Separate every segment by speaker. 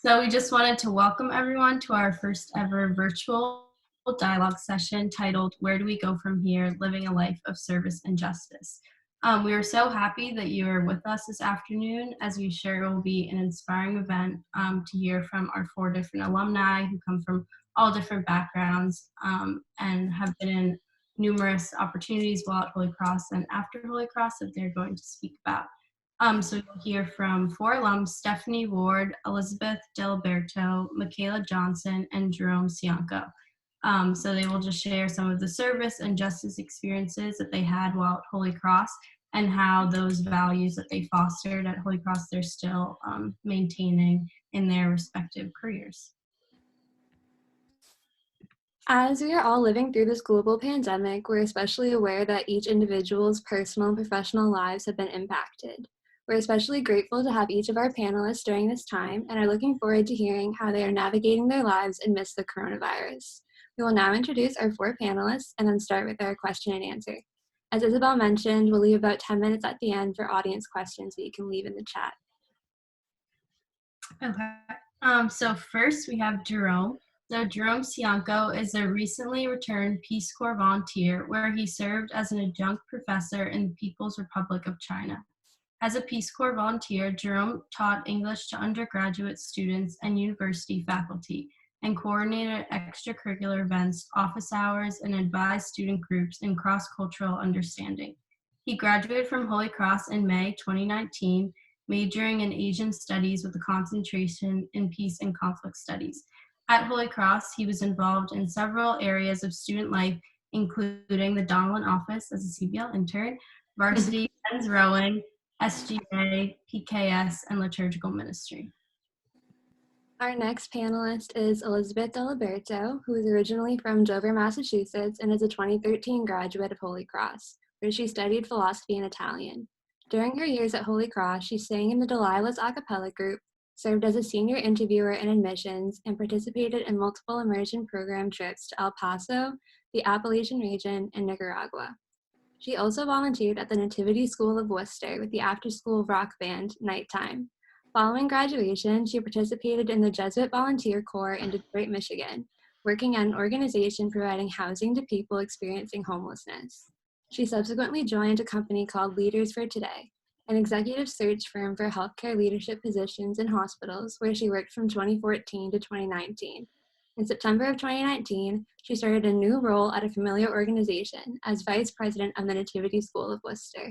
Speaker 1: So we just wanted to welcome everyone to our first ever virtual dialogue session titled Where Do We Go From Here? Living a Life of Service and Justice. We are so happy that you are with us this afternoon as we share it will be an inspiring event to hear from our 4 different alumni who come from all different backgrounds and have been in numerous opportunities while at Holy Cross and after Holy Cross that they're going to speak about. So you'll hear from 4 alums, Stephanie Ward, Elizabeth Diliberto, Michaela Johnson, and Jerome Cianco. So they will just share some of the service and justice experiences that they had while at Holy Cross and how those values that they fostered at Holy Cross they're still maintaining in their respective careers.
Speaker 2: As we are all living through this global pandemic, we're especially aware that each individual's personal and professional lives have been impacted. We're especially grateful to have each of our panelists during this time and are looking forward to hearing how they are navigating their lives amidst the coronavirus. We will now introduce our 4 panelists and then start with our question and answer. As Isabel mentioned, we'll leave about 10 minutes at the end for audience questions that you can leave in the chat.
Speaker 1: Okay. So first we have Jerome. So Jerome Cianco is a recently returned Peace Corps volunteer where he served as an adjunct professor in the People's Republic of China. As a Peace Corps volunteer, Jerome taught English to undergraduate students and university faculty and coordinated extracurricular events, office hours, and advised student groups in cross-cultural understanding. He graduated from Holy Cross in May 2019, majoring in Asian Studies with a concentration in Peace and Conflict Studies. At Holy Cross, he was involved in several areas of student life, including the Donelon office as a CBL intern, varsity men's rowing, SGA, PKS, and liturgical ministry.
Speaker 2: Our next panelist is Elizabeth Diliberto, who is originally from Dover, Massachusetts, and is a 2013 graduate of Holy Cross, where she studied philosophy and Italian. During her years at Holy Cross, she sang in the Delilah's a cappella group, served as a senior interviewer in admissions, and participated in multiple immersion program trips to El Paso, the Appalachian region, and Nicaragua. She also volunteered at the Nativity School of Worcester with the after-school rock band Nighttime. Following graduation, she participated in the Jesuit Volunteer Corps in Detroit, Michigan, working at an organization providing housing to people experiencing homelessness. She subsequently joined a company called Leaders for Today, an executive search firm for healthcare leadership positions in hospitals, where she worked from 2014 to 2019. In September of 2019, she started a new role at a familiar organization as Vice President of the Nativity School of Worcester.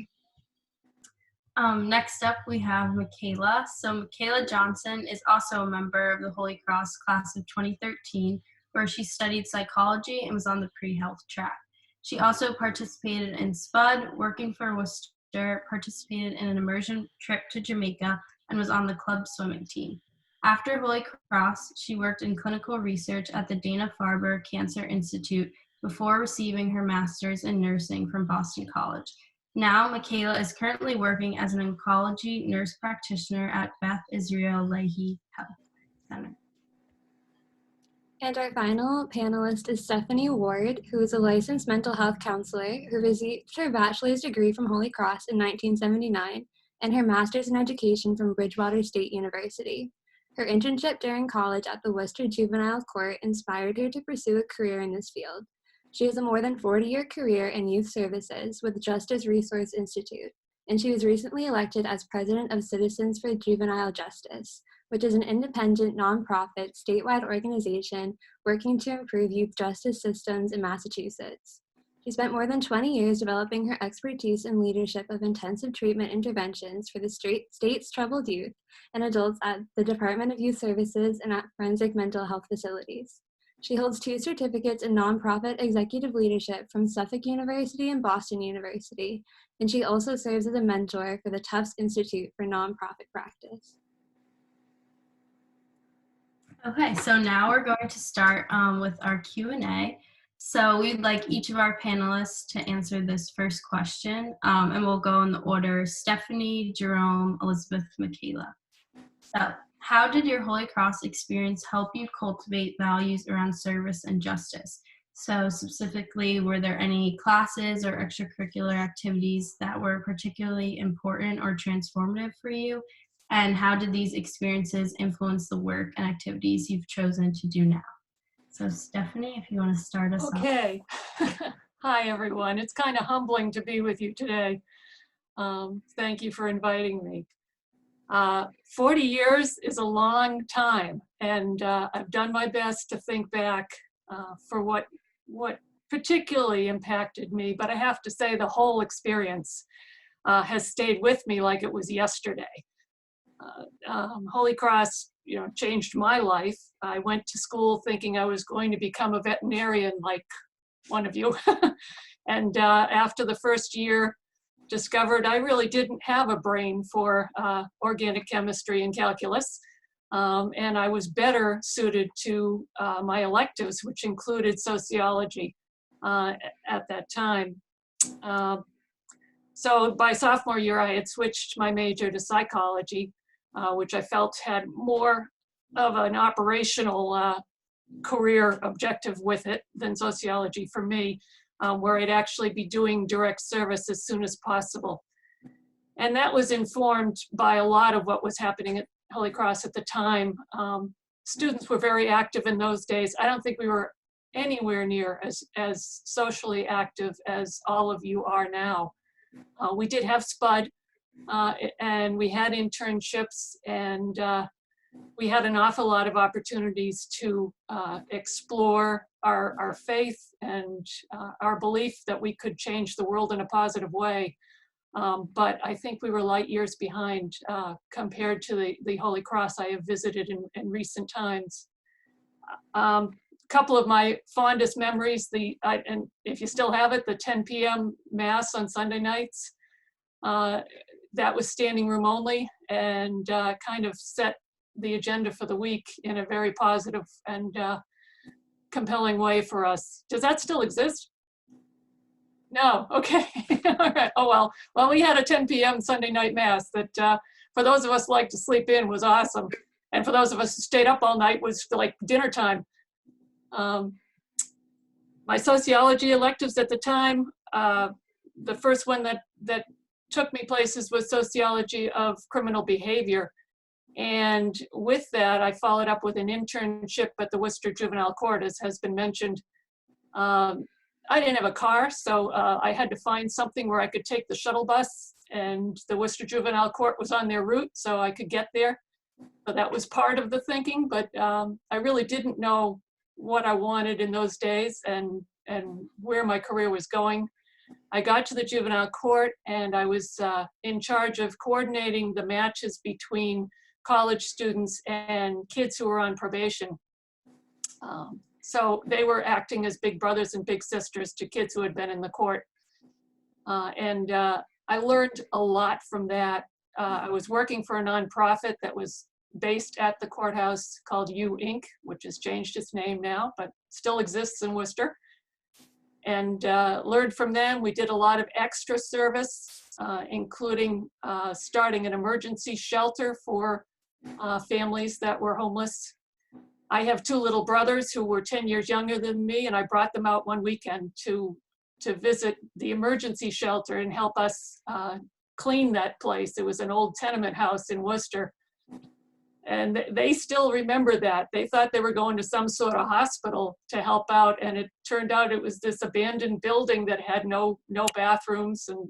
Speaker 1: Next up, we have Michaela. So Michaela Johnson is also a member of the Holy Cross class of 2013, where she studied psychology and was on the pre-health track. She also participated in SPUD, working for Worcester, participated in an immersion trip to Jamaica, and was on the club swimming team. After Holy Cross, she worked in clinical research at the Dana-Farber Cancer Institute before receiving her master's in nursing from Boston College. Now, Michaela is currently working as an oncology nurse practitioner at Beth Israel Lahey Health Center.
Speaker 2: And our final panelist is Stephanie Ward, who is a licensed mental health counselor who received her bachelor's degree from Holy Cross in 1979 and her master's in education from Bridgewater State University. Her internship during college at the Worcester Juvenile Court inspired her to pursue a career in this field. She has a more than 40-year career in youth services with Justice Resource Institute, and she was recently elected as president of Citizens for Juvenile Justice, which is an independent, nonprofit, statewide organization working to improve youth justice systems in Massachusetts. She spent more than 20 years developing her expertise in leadership of intensive treatment interventions for the state's troubled youth and adults at the Department of Youth Services and at forensic mental health facilities. She holds 2 certificates in nonprofit executive leadership from Suffolk University and Boston University, and she also serves as a mentor for the Tufts Institute for Nonprofit Practice.
Speaker 1: Okay, so now we're going to start with our Q&A. So we'd like each of our panelists to answer this first question, and we'll go in the order Stephanie, Jerome, Elizabeth, Michaela. So, how did your Holy Cross experience help you cultivate values around service and justice? So specifically, were there any classes or extracurricular activities that were particularly important or transformative for you? And how did these experiences influence the work and activities you've chosen to do now? So Stephanie, if you want to start us off.
Speaker 3: Okay. Hi, everyone. It's kind of humbling to be with you today. Thank you for inviting me. 40 years is a long time, and I've done my best to think back for what particularly impacted me, but I have to say the whole experience has stayed with me like it was yesterday. Holy Cross, changed my life. I went to school thinking I was going to become a veterinarian like one of you. And after the first year, discovered I really didn't have a brain for organic chemistry and calculus. And I was better suited to my electives, which included sociology at that time. So by sophomore year, I had switched my major to psychology, which I felt had more of an operational career objective with it than sociology for me, where I'd actually be doing direct service as soon as possible. And that was informed by a lot of what was happening at Holy Cross at the time. Students were very active in those days. I don't think we were anywhere near as socially active as all of you are now. We did have SPUD, and we had internships, and we had an awful lot of opportunities to explore our faith and our belief that we could change the world in a positive way. But I think we were light years behind compared to the Holy Cross I have visited in recent times. Couple of my fondest memories, and if you still have it, the 10 p.m. Mass on Sunday nights. That was standing room only, and kind of set the agenda for the week in a very positive and compelling way for us. Does that still exist? No, okay. All right. Oh, well. Well, we had a 10 p.m. Sunday night Mass that for those of us who like to sleep in was awesome. And for those of us who stayed up all night was like dinner time. My sociology electives at the time, the first one that took me places was sociology of criminal behavior. And with that, I followed up with an internship at the Worcester Juvenile Court, as has been mentioned. I didn't have a car, so I had to find something where I could take the shuttle bus, and the Worcester Juvenile Court was on their route, so I could get there. So that was part of the thinking, but I really didn't know what I wanted in those days and where my career was going. I got to the juvenile court, and I was in charge of coordinating the matches between college students and kids who were on probation. So they were acting as big brothers and big sisters to kids who had been in the court. And I learned a lot from that. I was working for a nonprofit that was based at the courthouse called U Inc., which has changed its name now, but still exists in Worcester. And learned from them. We did a lot of extra service, including starting an emergency shelter for families that were homeless. I have two little brothers who were 10 years younger than me, and I brought them out one weekend to visit the emergency shelter and help us clean that place. It was an old tenement house in Worcester. And they still remember that. They thought they were going to some sort of hospital to help out, and it turned out it was this abandoned building that had no bathrooms, and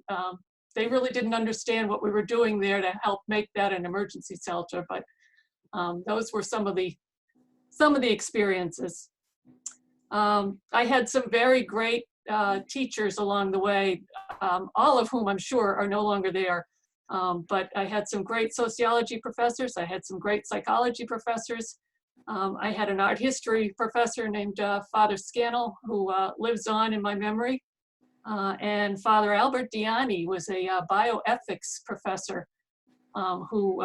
Speaker 3: they really didn't understand what we were doing there to help make that an emergency shelter. But those were some of the experiences. I had some very great teachers along the way, all of whom I'm sure are no longer there. But I had some great sociology professors. I had some great psychology professors. I had an art history professor named Father Scannell, who lives on in my memory. And Father Albert Diani was a bioethics professor who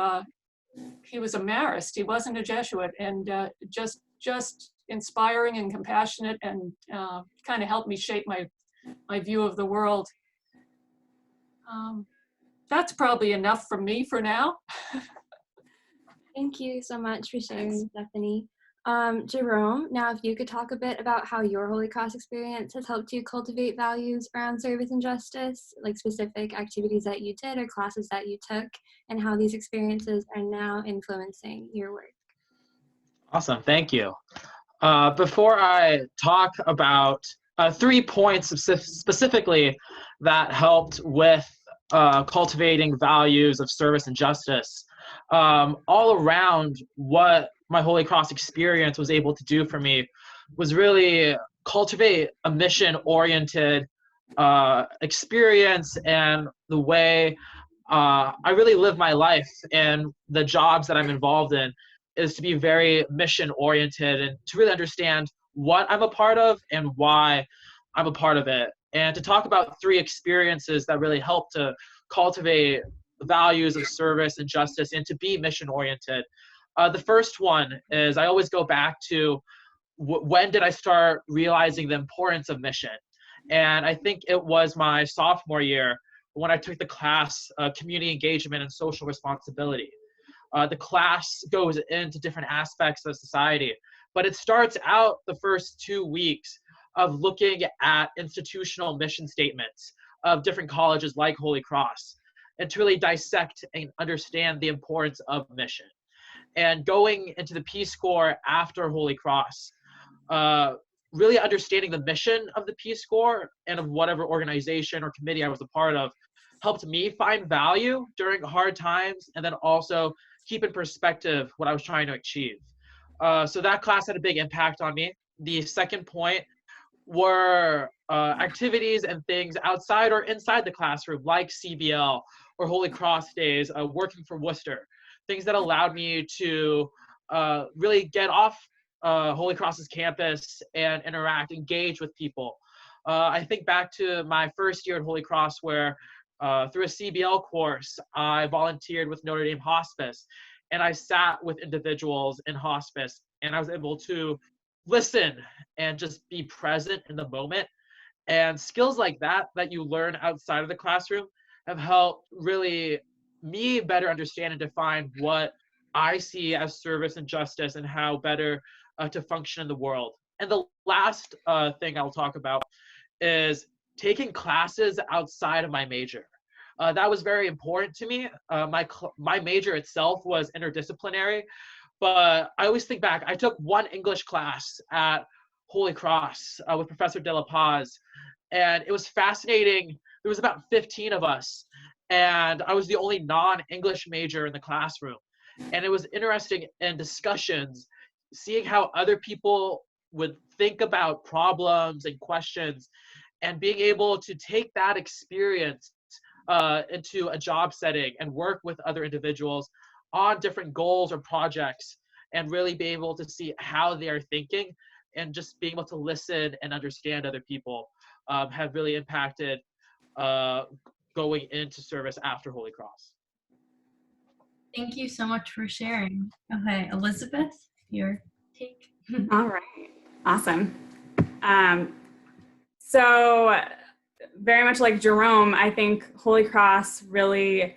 Speaker 3: he was a Marist. He wasn't a Jesuit, and just inspiring and compassionate, and kind of helped me shape my view of the world. That's probably enough from me for now.
Speaker 2: Thank you so much for sharing,
Speaker 3: Thanks.
Speaker 2: Stephanie. Jerome, now if you could talk a bit about how your Holy Cross experience has helped you cultivate values around service and justice, like specific activities that you did or classes that you took, and how these experiences are now influencing your work.
Speaker 4: Awesome, thank you. Before I talk about 3 points specifically that helped with cultivating values of service and justice, all around what my Holy Cross experience was able to do for me was really cultivate a mission-oriented experience, and the way I really live my life and the jobs that I'm involved in is to be very mission oriented and to really understand what I'm a part of and why I'm a part of it. And to talk about 3 experiences that really help to cultivate values of service and justice and to be mission oriented. The first one is I always go back to when did I start realizing the importance of mission? And I think it was my sophomore year when I took the class, Community Engagement and Social Responsibility. The class goes into different aspects of society, but it starts out the first 2 weeks of looking at institutional mission statements of different colleges like Holy Cross, and to really dissect and understand the importance of mission. And going into the Peace Corps after Holy Cross, really understanding the mission of the Peace Corps and of whatever organization or committee I was a part of helped me find value during hard times, and then also keep in perspective what I was trying to achieve. So that class had a big impact on me. The second point were activities and things outside or inside the classroom, like CBL or Holy Cross Days, working for Worcester, things that allowed me to really get off Holy Cross's campus and interact, engage with people. I think back to my first year at Holy Cross where through a CBL course, I volunteered with Notre Dame Hospice, and I sat with individuals in hospice, and I was able to listen and just be present in the moment. And skills like that you learn outside of the classroom have helped really me better understand and define what I see as service and justice and how better to function in the world. And the last thing I'll talk about is taking classes outside of my major. That was very important to me. My major itself was interdisciplinary, but I always think back, I took one English class at Holy Cross with Professor De La Paz, and it was fascinating. There was about 15 of us, and I was the only non-English major in the classroom. And it was interesting in discussions, seeing how other people would think about problems and questions, and being able to take that experience into a job setting and work with other individuals on different goals or projects, and really be able to see how they are thinking, and just being able to listen and understand other people have really impacted going into service after Holy Cross.
Speaker 1: Thank you so much for sharing. Okay, Elizabeth, your take.
Speaker 5: All right, awesome. So very much like Jerome, I think Holy Cross really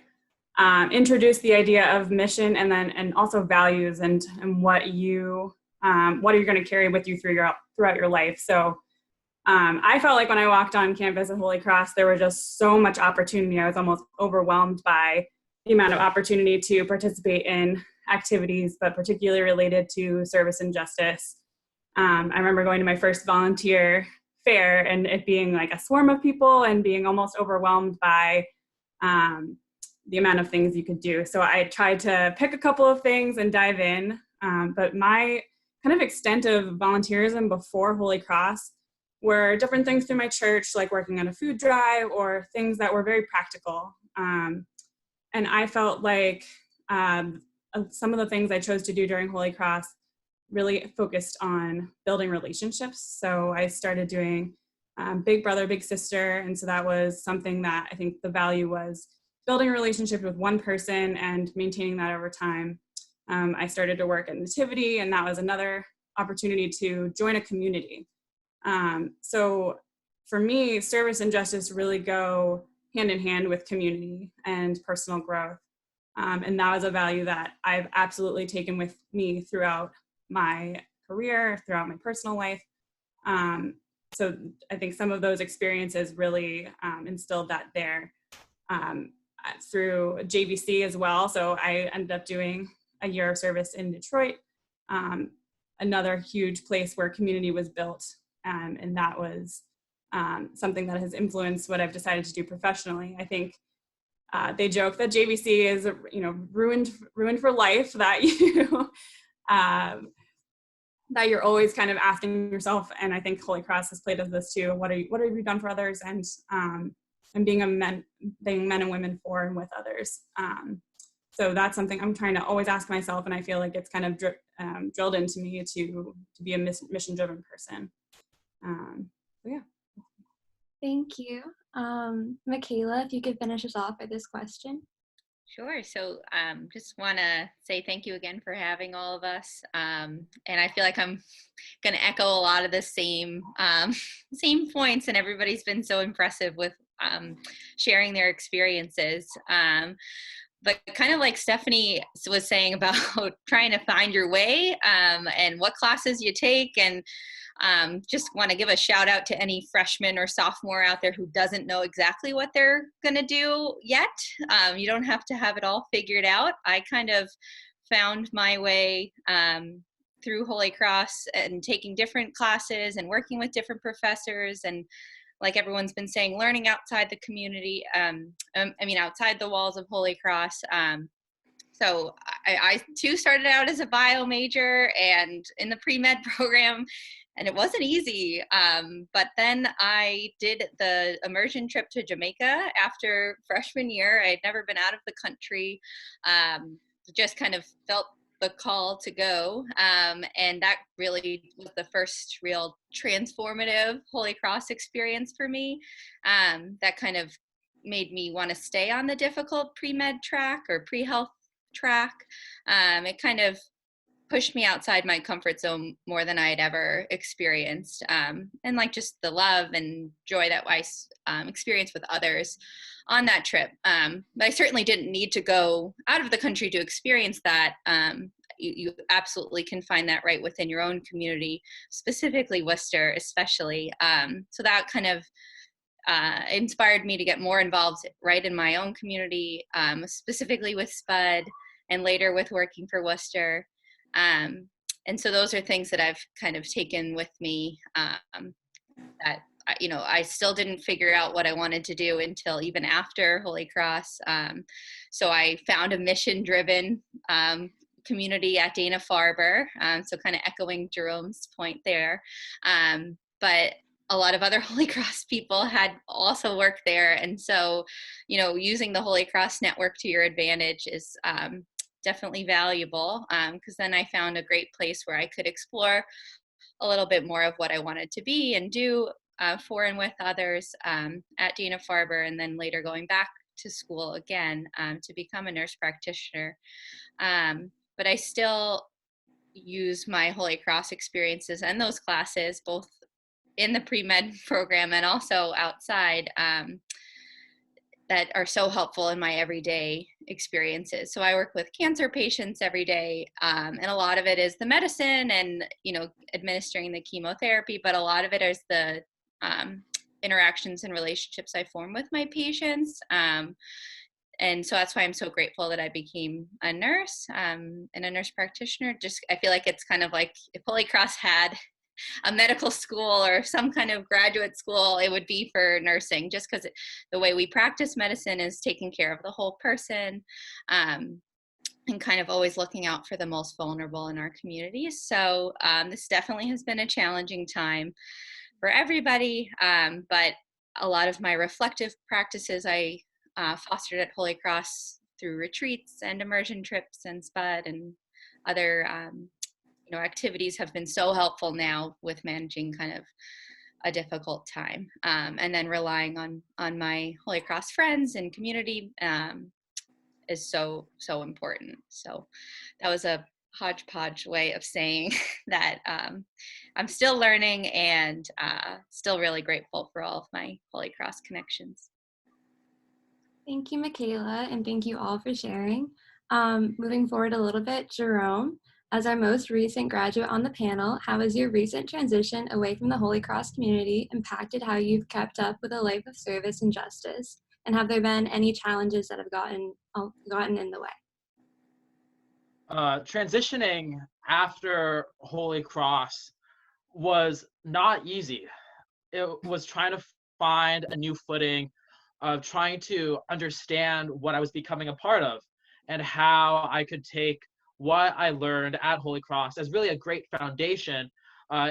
Speaker 5: introduced the idea of mission and also values and what are you going to carry with you throughout your life. So I felt like when I walked on campus at Holy Cross, there was just so much opportunity. I was almost overwhelmed by the amount of opportunity to participate in activities, but particularly related to service and justice. I remember going to my first volunteer fair and it being like a swarm of people and being almost overwhelmed by the amount of things you could do. So I tried to pick a couple of things and dive in. But my kind of extent of volunteerism before Holy Cross were different things through my church, like working on a food drive or things that were very practical. And I felt like some of the things I chose to do during Holy Cross really focused on building relationships. So I started doing Big Brother, Big Sister. And so that was something that I think the value was building a relationship with one person and maintaining that over time. I started to work at Nativity, and that was another opportunity to join a community. So for me, service and justice really go hand in hand with community and personal growth. And that was a value that I've absolutely taken with me throughout my career, throughout my personal life. So I think some of those experiences really instilled that there. Through JVC as well. So I ended up doing a year of service in Detroit, another huge place where community was built. And that was something that has influenced what I've decided to do professionally. I think they joke that JVC is, ruined for life, that that you're always kind of asking yourself. And I think Holy Cross has played as this too. What have you done for others? And being men and women for and with others. So that's something I'm trying to always ask myself, and I feel like it's kind of drilled into me to be a mission-driven person. So yeah.
Speaker 2: Thank you. Michaela, if you could finish us off with this question.
Speaker 6: Sure. So just want to say thank you again for having all of us. And I feel like I'm going to echo a lot of the same points, and everybody's been so impressive with sharing their experiences. But kind of like Stephanie was saying about trying to find your way and what classes you take, and just want to give a shout out to any freshman or sophomore out there who doesn't know exactly what they're going to do yet. You don't have to have it all figured out. I kind of found my way through Holy Cross and taking different classes and working with different professors, and like everyone's been saying, learning outside the community, outside the walls of Holy Cross. So I too started out as a bio major and in the pre-med program, and it wasn't easy. But then I did the immersion trip to Jamaica after freshman year. I had never been out of the country, just kind of felt the call to go. And that really was the first real transformative Holy Cross experience for me. That kind of made me want to stay on the difficult pre-med track or pre-health track. It kind of pushed me outside my comfort zone more than I had ever experienced. And like just the love and joy that I experienced with others on that trip. But I certainly didn't need to go out of the country to experience that. You absolutely can find that right within your own community, specifically Worcester, especially. So that kind of inspired me to get more involved right in my own community, specifically with SPUD and later with working for Worcester. And so those are things that I've kind of taken with me that, I still didn't figure out what I wanted to do until even after Holy Cross. So I found a mission-driven community at Dana-Farber, so kind of echoing Jerome's point there. But a lot of other Holy Cross people had also worked there. And so, using the Holy Cross network to your advantage is definitely valuable, because then I found a great place where I could explore a little bit more of what I wanted to be and do for and with others at Dana-Farber, and then later going back to school again to become a nurse practitioner. But I still use my Holy Cross experiences and those classes, both in the pre-med program and also outside, that are so helpful in my everyday experiences. So I work with cancer patients every day, and a lot of it is the medicine and, administering the chemotherapy, but a lot of it is the interactions and relationships I form with my patients. And so that's why I'm so grateful that I became a nurse and a nurse practitioner. Just, I feel like it's kind of like if Holy Cross had a medical school or some kind of graduate school, it would be for nursing, just because the way we practice medicine is taking care of the whole person, and kind of always looking out for the most vulnerable in our communities. So this definitely has been a challenging time for everybody, but a lot of my reflective practices I fostered at Holy Cross through retreats and immersion trips and SPUD and other activities have been so helpful now with managing kind of a difficult time, and then relying on my Holy Cross friends and community is so important. So that was a hodgepodge way of saying that I'm still learning and still really grateful for all of my Holy Cross connections.
Speaker 2: Thank you, Michaela, and thank you all for sharing. Moving forward a little bit, Jerome, As our most recent graduate on the panel, how has your recent transition away from the Holy Cross community impacted how you've kept up with a life of service and justice? And have there been any challenges that have gotten in the way?
Speaker 4: Transitioning after Holy Cross was not easy. It was trying to find a new footing of trying to understand what I was becoming a part of and how I could take what I learned at Holy Cross as really a great foundation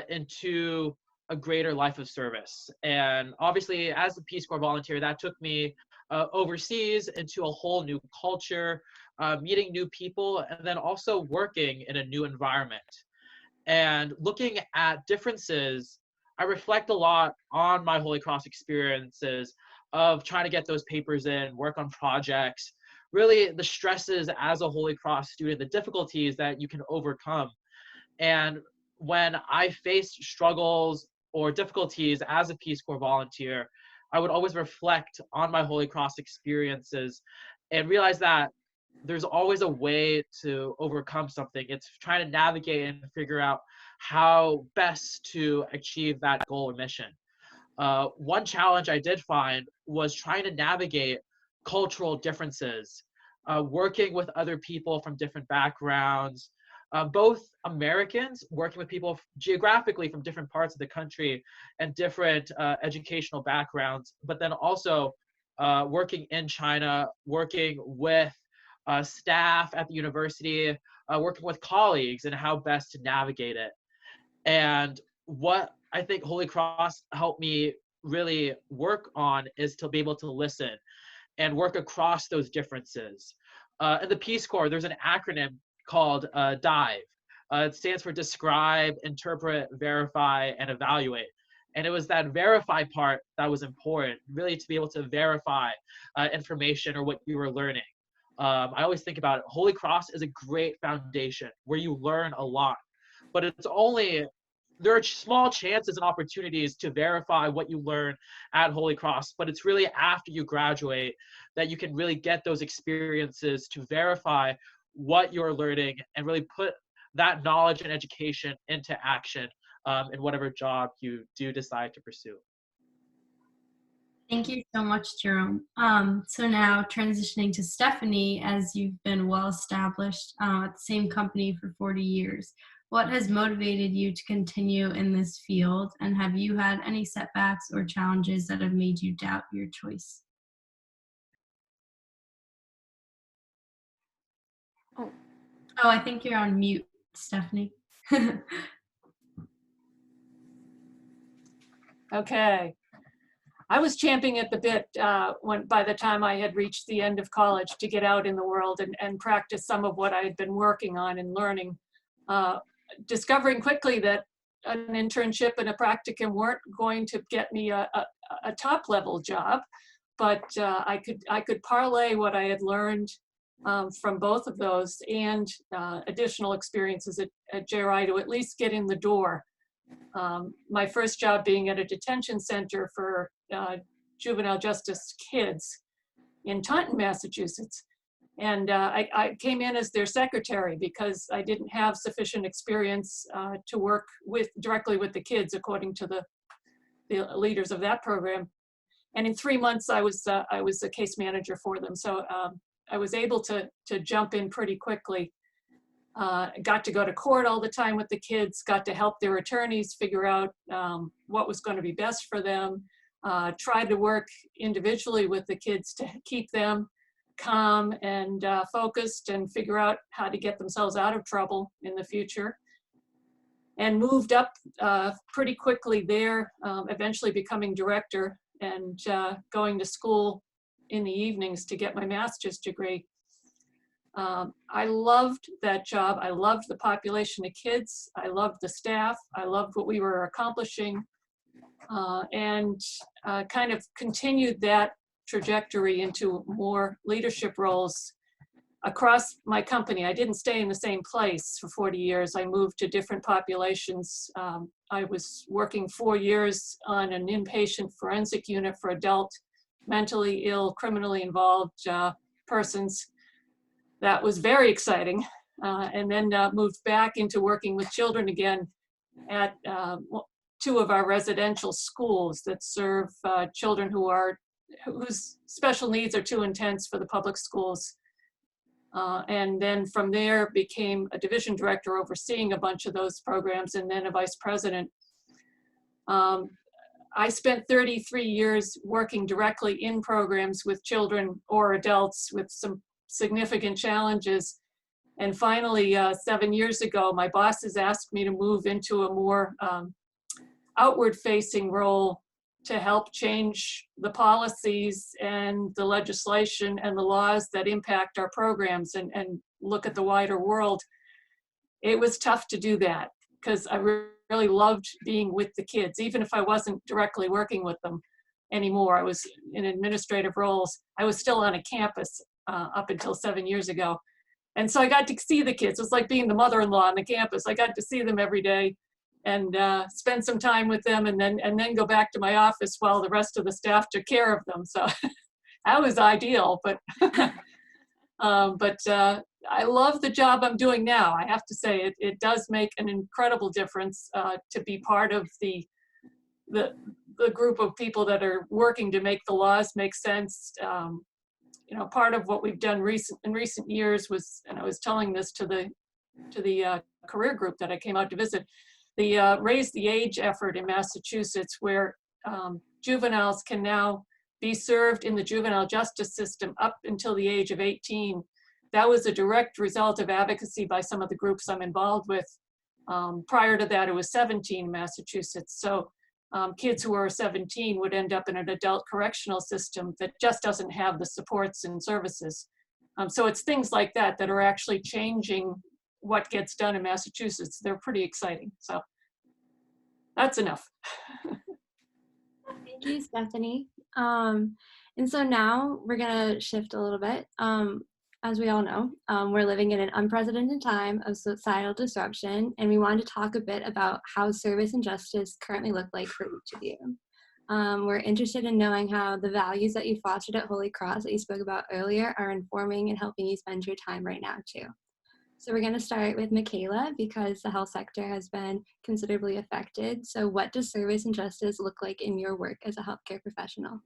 Speaker 4: into a greater life of service. And obviously, as a Peace Corps volunteer, that took me overseas into a whole new culture, meeting new people, and then also working in a new environment. And looking at differences, I reflect a lot on my Holy Cross experiences of trying to get those papers in, work on projects, really the stresses as a Holy Cross student, the difficulties that you can overcome. And when I faced struggles or difficulties as a Peace Corps volunteer, I would always reflect on my Holy Cross experiences and realize that there's always a way to overcome something. It's trying to navigate and figure out how best to achieve that goal or mission. One challenge I did find was trying to navigate cultural differences, working with other people from different backgrounds, both Americans working with people geographically from different parts of the country and different educational backgrounds, but then also working in China, working with staff at the university, working with colleagues, and how best to navigate it. And what I think Holy Cross helped me really work on is to be able to listen and work across those differences. In the Peace Corps, there's an acronym called DIVE. It stands for Describe, Interpret, Verify, and Evaluate. And it was that verify part that was important, really to be able to verify information or what you were learning. I always think about it. Holy Cross is a great foundation where you learn a lot, but there are small chances and opportunities to verify what you learn at Holy Cross, but it's really after you graduate that you can really get those experiences to verify what you're learning and really put that knowledge and education into action in whatever job you do decide to pursue.
Speaker 1: Thank you so much, Jerome. So now transitioning to Stephanie, as you've been well established at the same company for 40 years, what has motivated you to continue in this field? And have you had any setbacks or challenges that have made you doubt your choice? Oh, I think you're on mute, Stephanie.
Speaker 3: Okay. I was champing at the bit by the time I had reached the end of college to get out in the world and practice some of what I had been working on and learning. Discovering quickly that an internship and a practicum weren't going to get me a top level job, but I could parlay what I had learned from both of those and additional experiences at JRI to at least get in the door. My first job being at a detention center for juvenile justice kids in Taunton, Massachusetts. And I came in as their secretary because I didn't have sufficient experience to work directly with the kids, according to the leaders of that program. And in 3 months, I was a case manager for them. So I was able to jump in pretty quickly. Got to go to court all the time with the kids, got to help their attorneys figure out what was going to be best for them, tried to work individually with the kids to keep them calm and focused and figure out how to get themselves out of trouble in the future. And moved up pretty quickly there, eventually becoming director and going to school in the evenings to get my master's degree. I loved that job. I loved the population of kids. I loved the staff. I loved what we were accomplishing, and kind of continued that trajectory into more leadership roles across my company. I didn't stay in the same place for 40 years. I moved to different populations. I was working 4 years on an inpatient forensic unit for adult, mentally ill, criminally involved persons. That was very exciting. and then moved back into working with children again at two of our residential schools that serve children whose special needs are too intense for the public schools. And then from there became a division director overseeing a bunch of those programs, and then a vice president. I spent 33 years working directly in programs with children or adults with some significant challenges. And finally, 7 years ago, my bosses asked me to move into a more outward-facing role to help change the policies and the legislation and the laws that impact our programs and look at the wider world. It was tough to do that because I really loved being with the kids, even if I wasn't directly working with them anymore. I was in administrative roles. I was still on a campus up until 7 years ago. And so I got to see the kids. It was like being the mother-in-law on the campus. I got to see them every day and spend some time with them, and then go back to my office while the rest of the staff took care of them. So that was ideal, but I love the job I'm doing now. I have to say it does make an incredible difference to be part of the group of people that are working to make the laws make sense. You know, part of what we've done in recent years was, and I was telling this to the career group that I came out to visit, the Raise the Age effort in Massachusetts, where juveniles can now be served in the juvenile justice system up until the age of 18. That was a direct result of advocacy by some of the groups I'm involved with. Prior to that, it was 17 in Massachusetts. So kids who are 17 would end up in an adult correctional system that just doesn't have the supports and services. So it's things like that that are actually changing what gets done in Massachusetts. They're pretty exciting. So that's enough.
Speaker 2: Thank you, Stephanie. And so now we're going to shift a little bit. As we all know, we're living in an unprecedented time of societal disruption, and we wanted to talk a bit about how service and justice currently look like for each of you. We're interested in knowing how the values that you fostered at Holy Cross that you spoke about earlier are informing and helping you spend your time right now too. So we're going to start with Michaela because the health sector has been considerably affected. So what does service and justice look like in your work as a healthcare professional?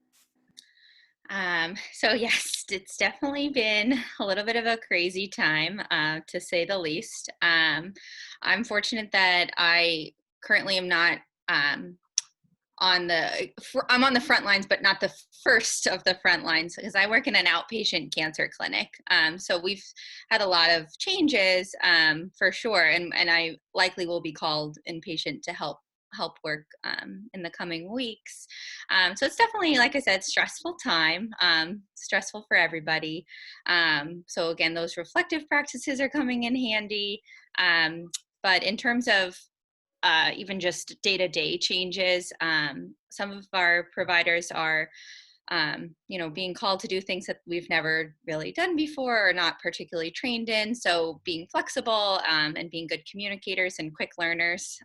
Speaker 6: So yes, it's definitely been a little bit of a crazy time, to say the least. I'm fortunate that I currently am not I'm on the front lines, but not the first of the front lines, because I work in an outpatient cancer clinic. So we've had a lot of changes, for sure, and I likely will be called inpatient to help work in the coming weeks. So it's definitely, like I said, stressful time, stressful for everybody. So again, those reflective practices are coming in handy. But in terms of even just day-to-day changes, some of our providers are being called to do things that we've never really done before or not particularly trained in. So being flexible and being good communicators and quick learners,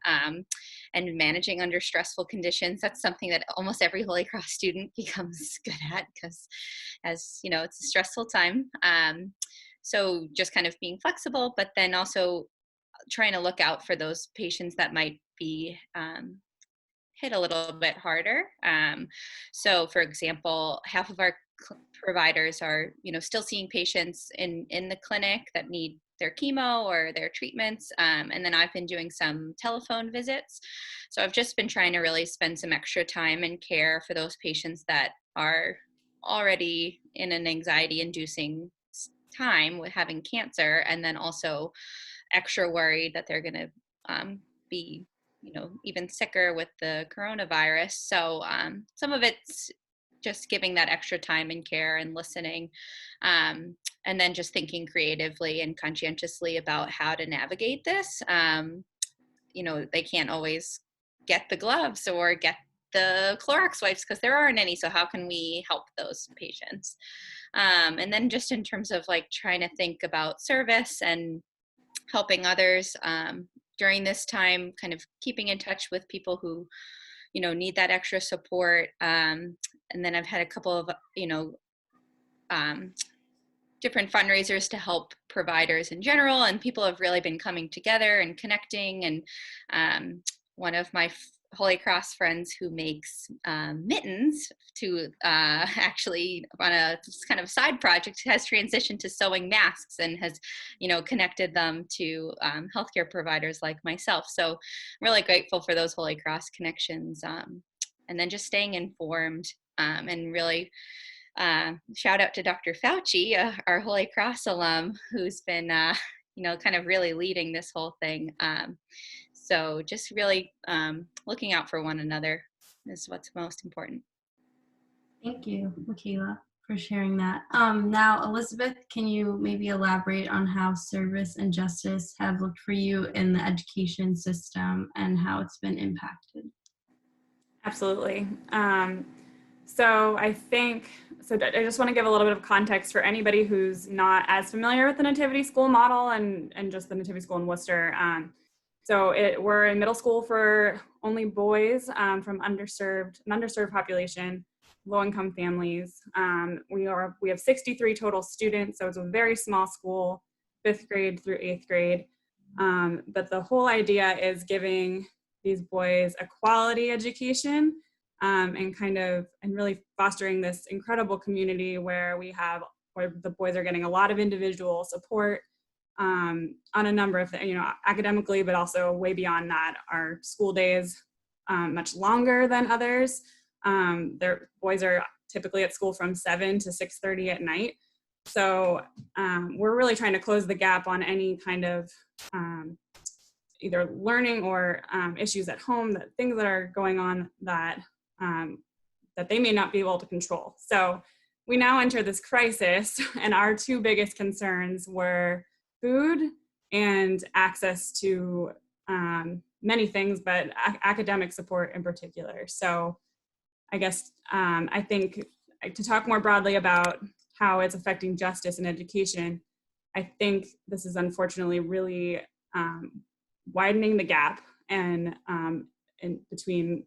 Speaker 6: and managing under stressful conditions. That's something that almost every Holy Cross student becomes good at, because as you know, it's a stressful time. So just kind of being flexible, but then also trying to look out for those patients that might be hit a little bit harder. So for example, half of our providers are, still seeing patients in the clinic that need their chemo or their treatments. And then I've been doing some telephone visits. So I've just been trying to really spend some extra time and care for those patients that are already in an anxiety-inducing time with having cancer, and then also extra worried that they're going to be even sicker with the coronavirus. So some of it's just giving that extra time and care and listening, and then just thinking creatively and conscientiously about how to navigate this. They can't always get the gloves or get the Clorox wipes because there aren't any. So how can we help those patients? And then just in terms of like trying to think about service and helping others during this time, kind of keeping in touch with people who, need that extra support. And then I've had a couple of, different fundraisers to help providers in general, and people have really been coming together and connecting. And one of my Holy Cross friends who makes mittens to actually on a kind of side project has transitioned to sewing masks and has, connected them to healthcare providers like myself. So I'm really grateful for those Holy Cross connections, and then just staying informed, and really shout out to Dr. Fauci, our Holy Cross alum, who's been, kind of really leading this whole thing. So just really looking out for one another is what's most important.
Speaker 1: Thank you, Michaela, for sharing that. Now, Elizabeth, can you maybe elaborate on how service and justice have looked for you in the education system and how it's been impacted?
Speaker 5: Absolutely. So I just want to give a little bit of context for anybody who's not as familiar with the Nativity School model and just the Nativity School in Worcester. We're a middle school for only boys from an underserved population, low-income families. We have 63 total students, so it's a very small school, 5th grade through 8th grade. But the whole idea is giving these boys a quality education, and really fostering this incredible community where the boys are getting a lot of individual support on a number of things, academically, but also way beyond that. Our school days much longer than others. Their boys are typically at school from 7 to 6:30 at night. So we're really trying to close the gap on any kind of either learning or issues at home, things that are going on that they may not be able to control. So we now enter this crisis, and our two biggest concerns were food and access to many things, but academic support in particular. So I guess I think to talk more broadly about how it's affecting justice and education, I think this is unfortunately really widening the gap and in between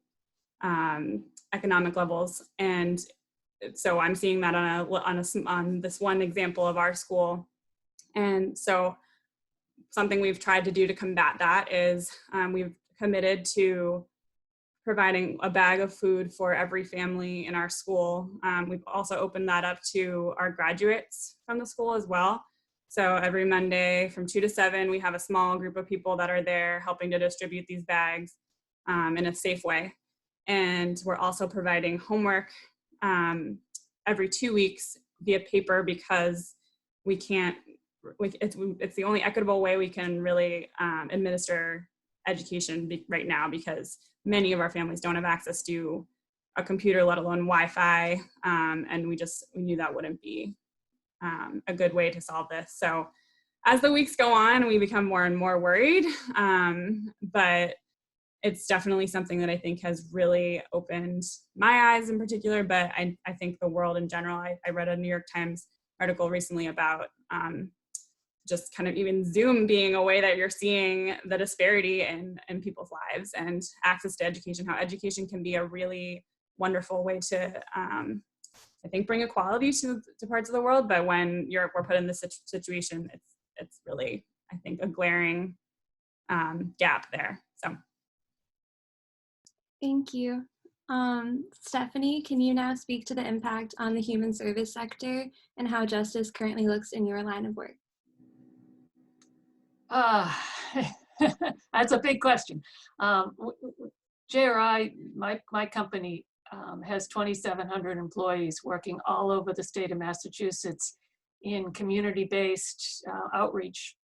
Speaker 5: economic levels. And so I'm seeing that on this one example of our school. And so something we've tried to do to combat that is we've committed to providing a bag of food for every family in our school. We've also opened that up to our graduates from the school as well. So every Monday from 2 to 7, we have a small group of people that are there helping to distribute these bags in a safe way. And we're also providing homework every 2 weeks via paper, because it's the only equitable way we can really administer education right now, because many of our families don't have access to a computer, let alone Wi-Fi, and we knew that wouldn't be a good way to solve this. So as the weeks go on, we become more and more worried, but it's definitely something that I think has really opened my eyes in particular, but I think the world in general. I read a New York Times article recently about just kind of even Zoom being a way that you're seeing the disparity in people's lives and access to education, how education can be a really wonderful way to, I think, bring equality to parts of the world. But when we're put in this situation, it's really, I think, a glaring gap there. So.
Speaker 2: Thank you. Stephanie, can you now speak to the impact on the human service sector and how justice currently looks in your line of work?
Speaker 3: That's a big question. JRI, my company, has 2,700 employees working all over the state of Massachusetts in community-based outreach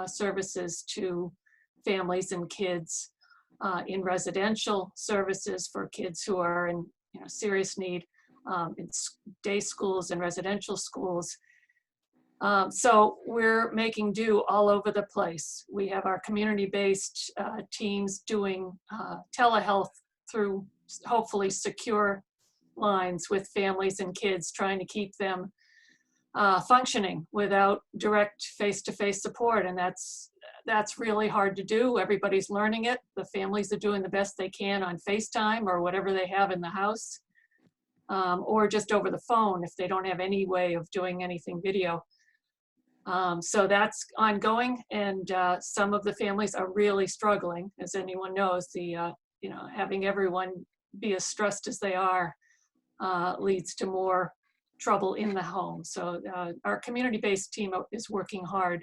Speaker 3: services to families and kids, in residential services for kids who are in serious need, in day schools and residential schools. So we're making do all over the place. We have our community-based teams doing telehealth through hopefully secure lines with families and kids, trying to keep them functioning without direct face-to-face support. And that's really hard to do. Everybody's learning it. The families are doing the best they can on FaceTime or whatever they have in the house, or just over the phone if they don't have any way of doing anything video. So that's ongoing, and some of the families are really struggling. As anyone knows, having everyone be as stressed as they are leads to more trouble in the home. So our community-based team is working hard.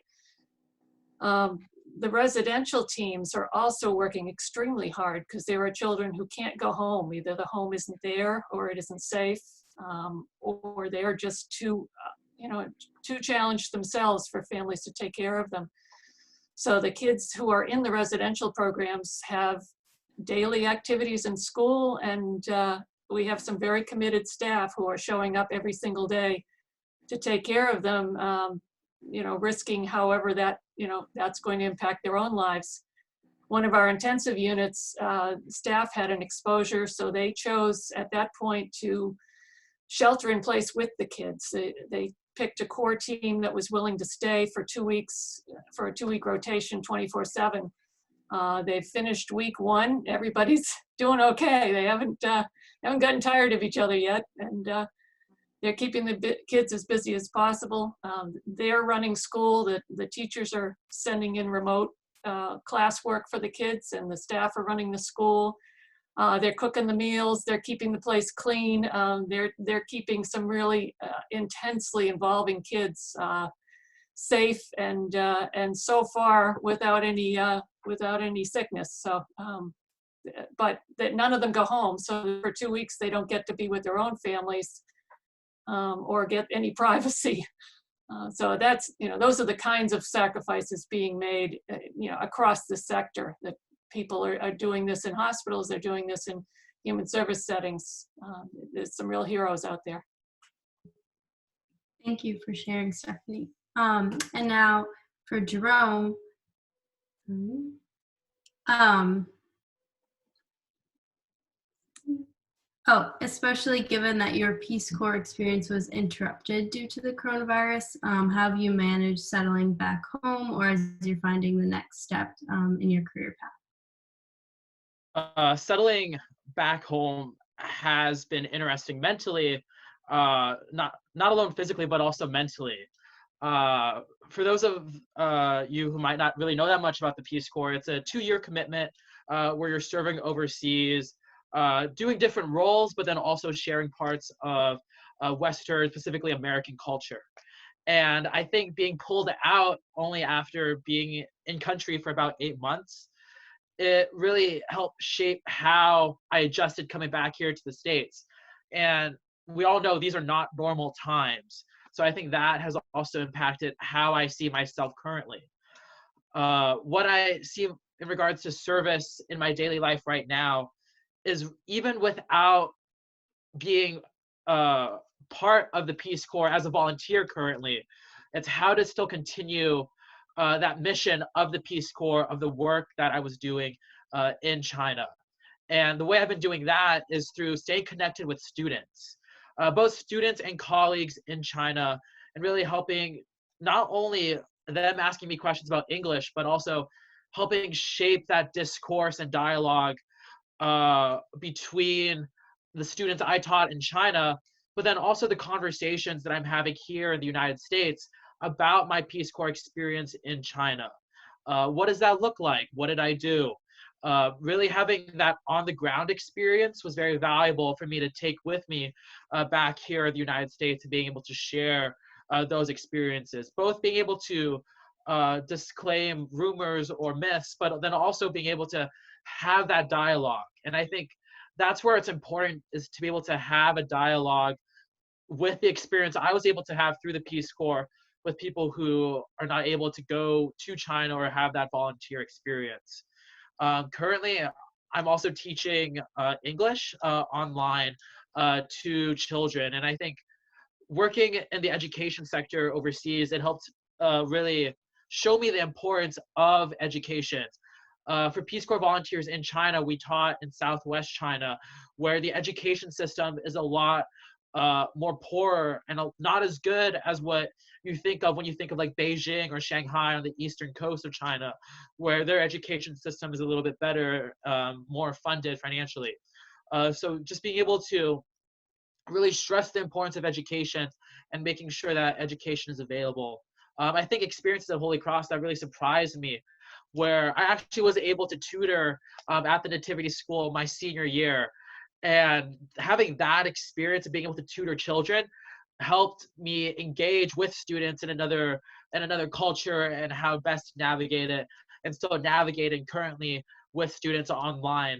Speaker 3: The residential teams are also working extremely hard because there are children who can't go home. Either the home isn't there, or it isn't safe, or they're just too challenged themselves for families to take care of them. So the kids who are in the residential programs have daily activities in school, and we have some very committed staff who are showing up every single day to take care of them, risking however that's going to impact their own lives. One of our intensive units, staff had an exposure, so they chose at that point to shelter in place with the kids. They picked a core team that was willing to stay for 2 weeks, for a 2-week rotation, 24/7. They've finished week 1. Everybody's doing okay. They haven't gotten tired of each other yet, and they're keeping the kids as busy as possible. They're running school. The teachers are sending in remote classwork for the kids, and the staff are running the school. They're cooking the meals. They're keeping the place clean. They're keeping some really intensely involving kids safe, and so far without any sickness. So, but that none of them go home. So for 2 weeks they don't get to be with their own families or get any privacy. So that's those are the kinds of sacrifices being made across the sector. That people are doing this in hospitals. They're doing this in human service settings. There's some real heroes out there.
Speaker 1: Thank you for sharing, Stephanie. And now for Jerome. Especially given that your Peace Corps experience was interrupted due to the coronavirus, have you managed settling back home, or as you're finding the next step in your career path?
Speaker 4: Settling back home has been interesting mentally, not alone physically, but also mentally. For those of you who might not really know that much about the Peace Corps, it's a 2-year commitment where you're serving overseas, doing different roles, but then also sharing parts of Western, specifically American culture. And I think being pulled out only after being in country for about 8 months, it really helped shape how I adjusted coming back here to the States. And we all know these are not normal times. So I think that has also impacted how I see myself currently. What I see in regards to service in my daily life right now is, even without being part of the Peace Corps as a volunteer currently, it's how to still continue that mission of the Peace Corps, of the work that I was doing in China. And the way I've been doing that is through staying connected with students, both students and colleagues in China, and really helping not only them asking me questions about English, but also helping shape that discourse and dialogue between the students I taught in China, but then also the conversations that I'm having here in the United States about my Peace Corps experience in China. What does that look like? What did I do? Really having that on the ground experience was very valuable for me to take with me back here in the United States, and being able to share those experiences, both being able to disclaim rumors or myths, but then also being able to have that dialogue. And I think that's where it's important, is to be able to have a dialogue with the experience I was able to have through the Peace Corps with people who are not able to go to China or have that volunteer experience. Currently, I'm also teaching English online to children. And I think working in the education sector overseas, it helped really show me the importance of education. For Peace Corps volunteers in China, we taught in Southwest China, where the education system is a lot more poorer and not as good as what you think of when you think of like Beijing or Shanghai on the eastern coast of China, where their education system is a little bit better, more funded financially. So just being able to really stress the importance of education and making sure that education is available I think experiences at Holy Cross that really surprised me, where I actually was able to tutor at the Nativity School my senior year. And having that experience of being able to tutor children helped me engage with students in another culture and how best to navigate it. And still navigating currently with students online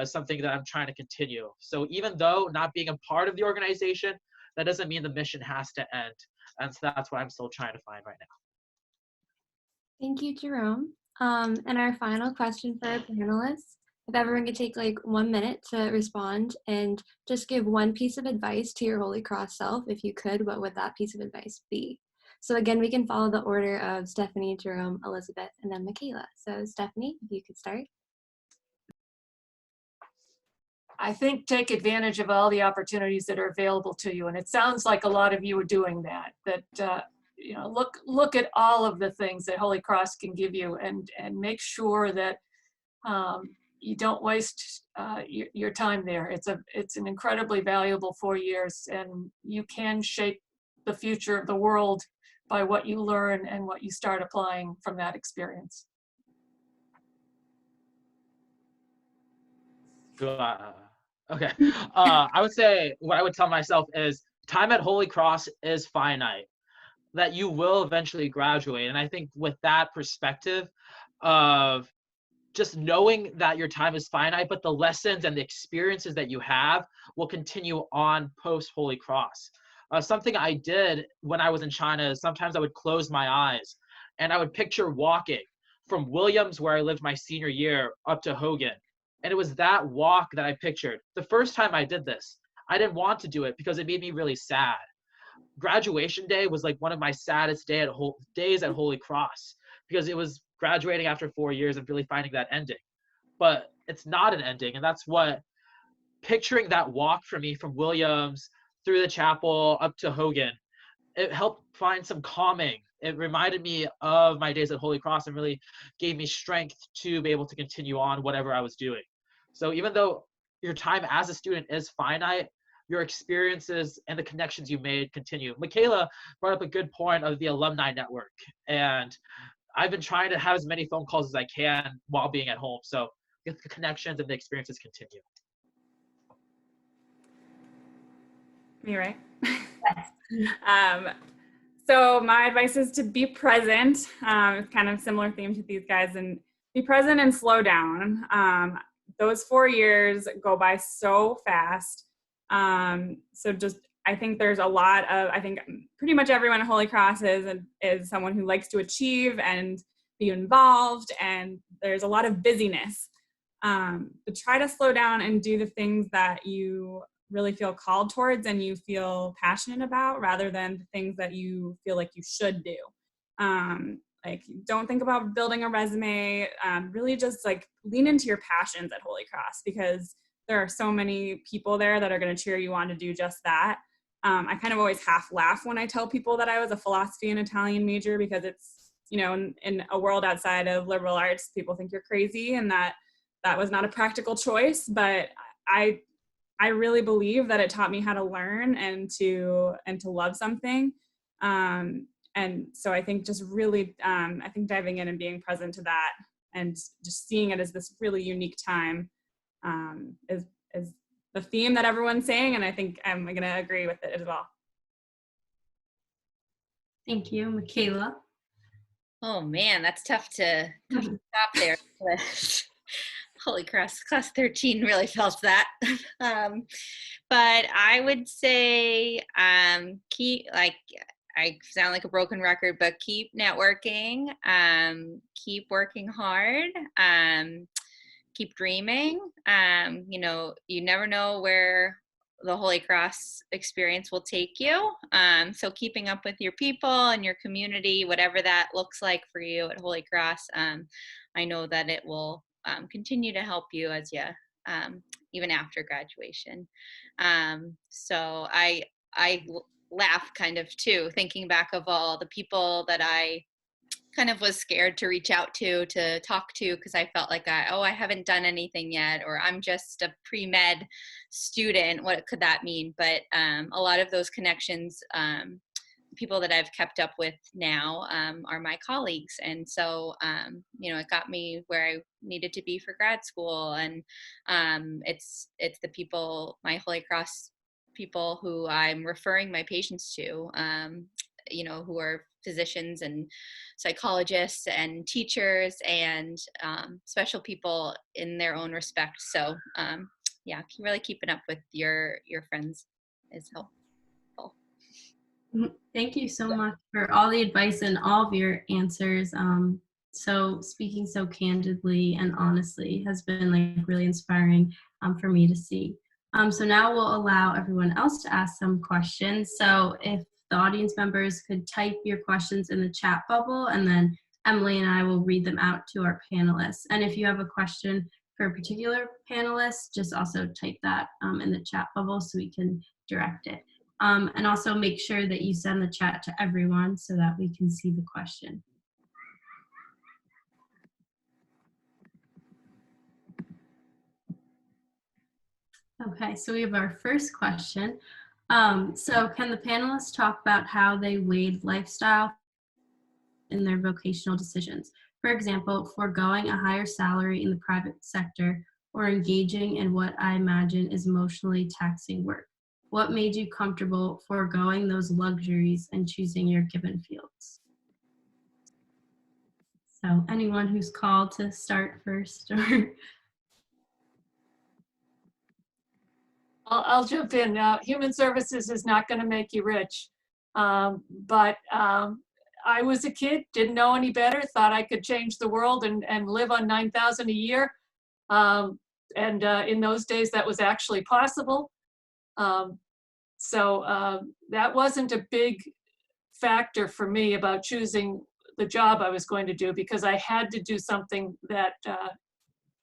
Speaker 4: is something that I'm trying to continue. So even though not being a part of the organization, that doesn't mean the mission has to end. And so that's what I'm still trying to find right now.
Speaker 2: Thank you, Jerome. And our final question for our panelists, if everyone could take like 1 minute to respond and just give one piece of advice to your Holy Cross self, if you could, what would that piece of advice be? So again, we can follow the order of Stephanie, Jerome, Elizabeth, and then Michaela. So Stephanie, if you could start.
Speaker 3: I think take advantage of all the opportunities that are available to you. And it sounds like a lot of you are doing that, you know, look at all of the things that Holy Cross can give you, and make sure that you don't waste your time there. It's an incredibly valuable 4 years, and you can shape the future of the world by what you learn and what you start applying from that experience.
Speaker 4: Okay. I would say what I would tell myself is time at Holy Cross is finite, that you will eventually graduate. And I think with that perspective of just knowing that your time is finite, but the lessons and the experiences that you have will continue on post Holy Cross. Something I did when I was in China is sometimes I would close my eyes and I would picture walking from Williams, where I lived my senior year, up to Hogan. And it was that walk that I pictured. The first time I did this, I didn't want to do it because it made me really sad. Graduation day was like one of my saddest days at Holy Cross, because it was graduating after 4 years and really finding that ending. But it's not an ending, and that's what picturing that walk for me from Williams through the chapel up to Hogan, it helped find some calming. It reminded me of my days at Holy Cross and really gave me strength to be able to continue on whatever I was doing. So even though your time as a student is finite, your experiences and the connections you made continue. Michaela brought up a good point of the alumni network, and I've been trying to have as many phone calls as I can while being at home. So the connections and the experiences continue.
Speaker 5: Me, right? So my advice is to be present. It's kind of similar theme to these guys, and be present and slow down. Those 4 years go by so fast. So just, I think there's a lot of, I think pretty much everyone at Holy Cross is someone who likes to achieve and be involved, and there's a lot of busyness. But try to slow down and do the things that you really feel called towards and you feel passionate about, rather than the things that you feel like you should do. Like, don't think about building a resume. Really just like lean into your passions at Holy Cross, because there are so many people there that are going to cheer you on to do just that. I kind of always half laugh when I tell people that I was a philosophy and Italian major, because it's, you know, in a world outside of liberal arts, people think you're crazy and that was not a practical choice. But I really believe that it taught me how to learn and to love something. And so I think just really, I think diving in and being present to that and just seeing it as this really unique time is the theme that everyone's saying. And I think I'm going to agree with it as well.
Speaker 1: Thank you. Michaela?
Speaker 6: Oh man, that's tough to stop there. Holy Cross, class 13 really felt that. But I would say keep, like, I sound like a broken record, but keep networking, keep working hard, keep dreaming. You know, you never know where the Holy Cross experience will take you. So keeping up with your people and your community, whatever that looks like for you at Holy Cross, I know that it will continue to help you as you, even after graduation. So I laugh kind of too, thinking back of all the people that I kind of was scared to reach out to talk to, because I felt like I haven't done anything yet, or I'm just a pre-med student. What could that mean? But a lot of those connections people that I've kept up with now are my colleagues. And so, it got me where I needed to be for grad school. And it's the people, my Holy Cross people who I'm referring my patients to, who are physicians and psychologists and teachers and special people in their own respect. So really keeping up with your friends is helpful.
Speaker 1: Thank you so much for all the advice and all of your answers. So speaking so candidly and honestly has been like really inspiring for me to see. So now we'll allow everyone else to ask some questions. So if the audience members could type your questions in the chat bubble, and then Emily and I will read them out to our panelists. And if you have a question for a particular panelist, just also type that in the chat bubble so we can direct it. And also make sure that you send the chat to everyone so that we can see the question. Okay, so we have our first question. So can the panelists talk about how they weighed lifestyle in their vocational decisions? For example, foregoing a higher salary in the private sector or engaging in what I imagine is emotionally taxing work. What made you comfortable foregoing those luxuries and choosing your given fields? So anyone who's called to start first, or
Speaker 3: I'll jump in. Human services is not going to make you rich, but I was a kid, didn't know any better, thought I could change the world and live on $9,000 a year. In those days, that was actually possible. So that wasn't a big factor for me about choosing the job I was going to do, because I had to do something that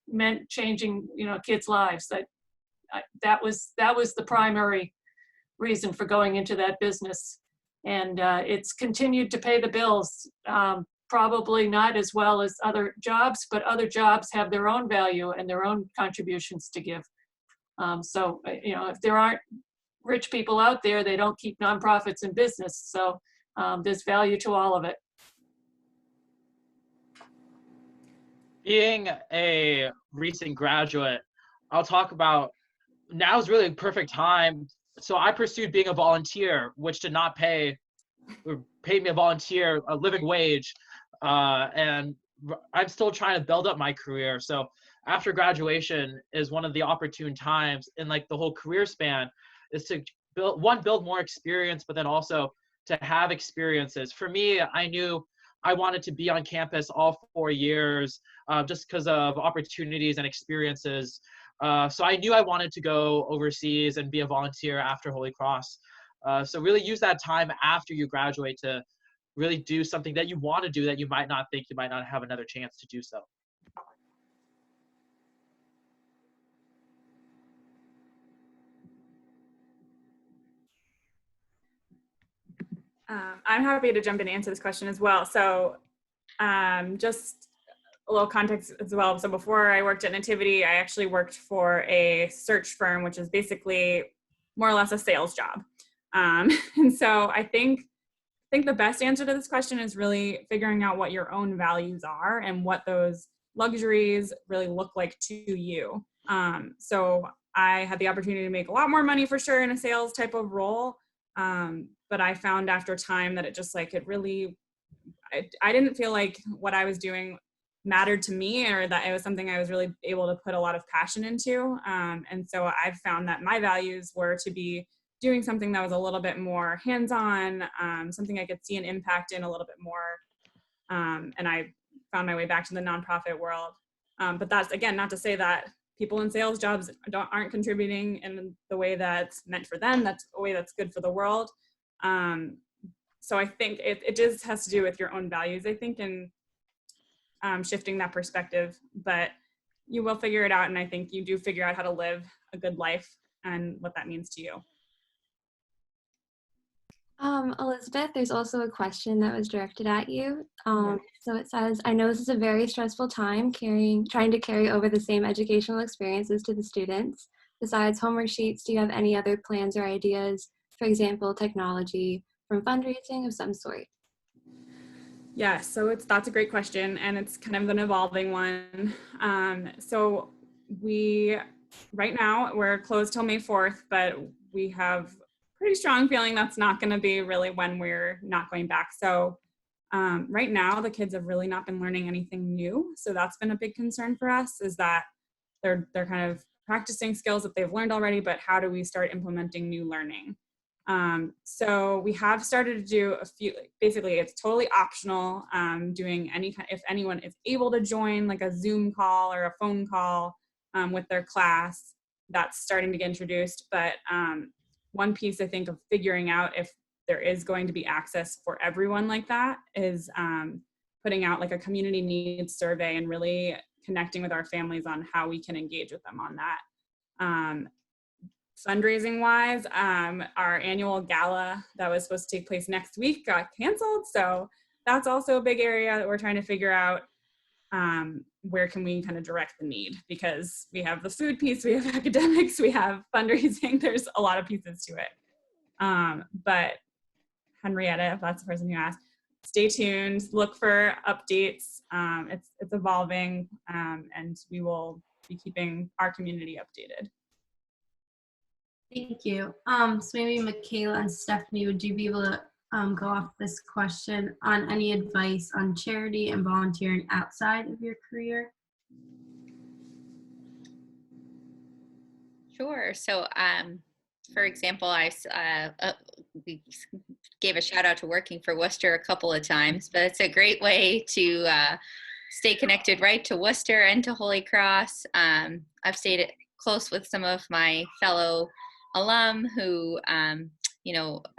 Speaker 3: meant changing, kids' lives. That was the primary reason for going into that business. And it's continued to pay the bills. Probably not as well as other jobs, but other jobs have their own value and their own contributions to give. So if there aren't rich people out there, they don't keep nonprofits in business. So there's value to all of it.
Speaker 4: Being a recent graduate, I'll talk about now is really a perfect time. So I pursued being a volunteer, which did not pay me a living wage. And I'm still trying to build up my career. So after graduation is one of the opportune times in like the whole career span is to build more experience, but then also to have experiences. For me, I knew I wanted to be on campus all 4 years just because of opportunities and experiences. So I knew I wanted to go overseas and be a volunteer after Holy Cross. So really use that time after you graduate to really do something that you want to do that you might not think you might not have another chance to do so.
Speaker 5: I'm happy to jump in and answer this question as well. So just a little context as well. So before I worked at Nativity, I actually worked for a search firm, which is basically more or less a sales job. And so I think the best answer to this question is really figuring out what your own values are and what those luxuries really look like to you. So I had the opportunity to make a lot more money for sure in a sales type of role. But I found after time that it just like, I didn't feel like what I was doing mattered to me, or that it was something I was really able to put a lot of passion into. And so I found that my values were to be doing something that was a little bit more hands-on, something I could see an impact in a little bit more. And I found my way back to the nonprofit world. But that's, again, not to say that people in sales jobs aren't contributing in the way that's meant for them. That's a way that's good for the world. So I think it just has to do with your own values, I think, and shifting that perspective. But you will figure it out, and I think you do figure out how to live a good life and what that means to you.
Speaker 2: Elizabeth, there's also a question that was directed at you. So it says, I know this is a very stressful time trying to carry over the same educational experiences to the students. Besides homework sheets, do you have any other plans or ideas? For example, technology, from fundraising of some sort?
Speaker 5: Yeah, so that's a great question, and it's kind of an evolving one. So we right now we're closed till May 4th, but we have pretty strong feeling that's not going to be really when we're not going back. So right now the kids have really not been learning anything new, so that's been a big concern for us. Is that they're kind of practicing skills that they've learned already, but how do we start implementing new learning? So we have started to do a few, basically it's totally optional, doing any kind, if anyone is able to join like a Zoom call or a phone call with their class, that's starting to get introduced. But one piece I think of figuring out if there is going to be access for everyone like that is putting out like a community needs survey and really connecting with our families on how we can engage with them on that. Fundraising wise, our annual gala that was supposed to take place next week got canceled. So that's also a big area that we're trying to figure out, where can we kind of direct the need, because we have the food piece, we have academics, we have fundraising, there's a lot of pieces to it. But Henrietta, if that's the person you asked, stay tuned, look for updates. It's evolving, and we will be keeping our community updated.
Speaker 1: Thank you. So maybe Michaela and Stephanie, would you be able to go off this question on any advice on charity and volunteering outside of your career?
Speaker 6: Sure. So, for example, we gave a shout out to working for Worcester a couple of times, but it's a great way to stay connected, right, to Worcester and to Holy Cross. I've stayed close with some of my fellow alum who,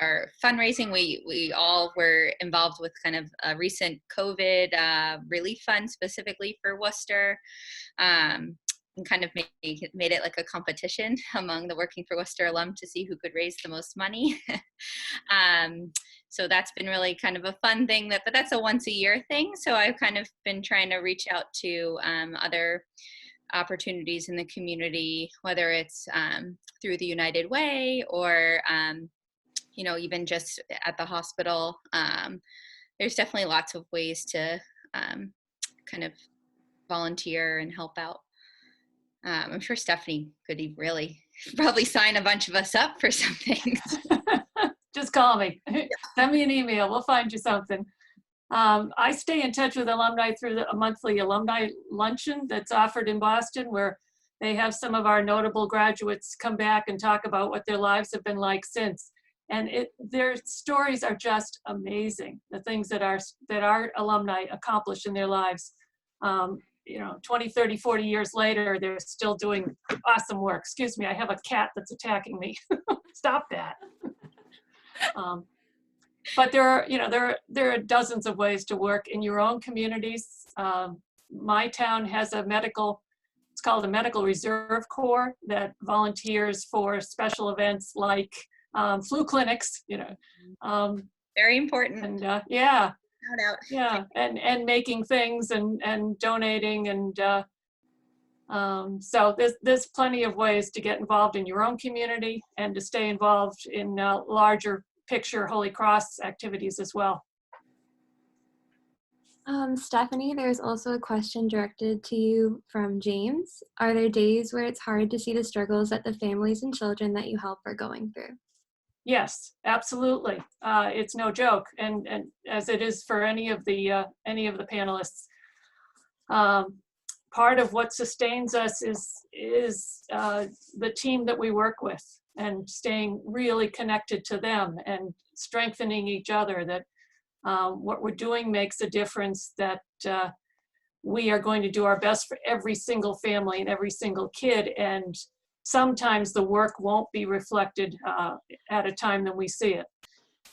Speaker 6: are fundraising. We all were involved with kind of a recent COVID relief fund specifically for Worcester. And kind of made it like a competition among the Working for Worcester alum to see who could raise the most money. So that's been really kind of a fun thing, but that's a once a year thing. So I've kind of been trying to reach out to other opportunities in the community, whether it's through the United Way or, even just at the hospital. There's definitely lots of ways to kind of volunteer and help out. I'm sure Stephanie could really probably sign a bunch of us up for something.
Speaker 3: Just call me. Send me an email. We'll find you something. I stay in touch with alumni through a monthly alumni luncheon that's offered in Boston, where they have some of our notable graduates come back and talk about what their lives have been like since. And their stories are just amazing. The things that our alumni accomplish in their lives. 20, 30, 40 years later, they're still doing awesome work. Excuse me, I have a cat that's attacking me. Stop that. But there are dozens of ways to work in your own communities. My town has it's called a medical reserve corps that volunteers for special events like flu clinics,
Speaker 6: Very important.
Speaker 3: And yeah.
Speaker 6: Shout out.
Speaker 3: Yeah, and making things and donating, and so there's plenty of ways to get involved in your own community and to stay involved in larger picture Holy Cross activities as well.
Speaker 2: Stephanie, there's also a question directed to you from James. Are there days where it's hard to see the struggles that the families and children that you help are going through?
Speaker 3: Yes, absolutely. It's no joke, and as it is for any of the panelists. Part of what sustains us is the team that we work with, and staying really connected to them and strengthening each other. That what we're doing makes a difference. That we are going to do our best for every single family and every single kid, and sometimes the work won't be reflected at a time that we see it.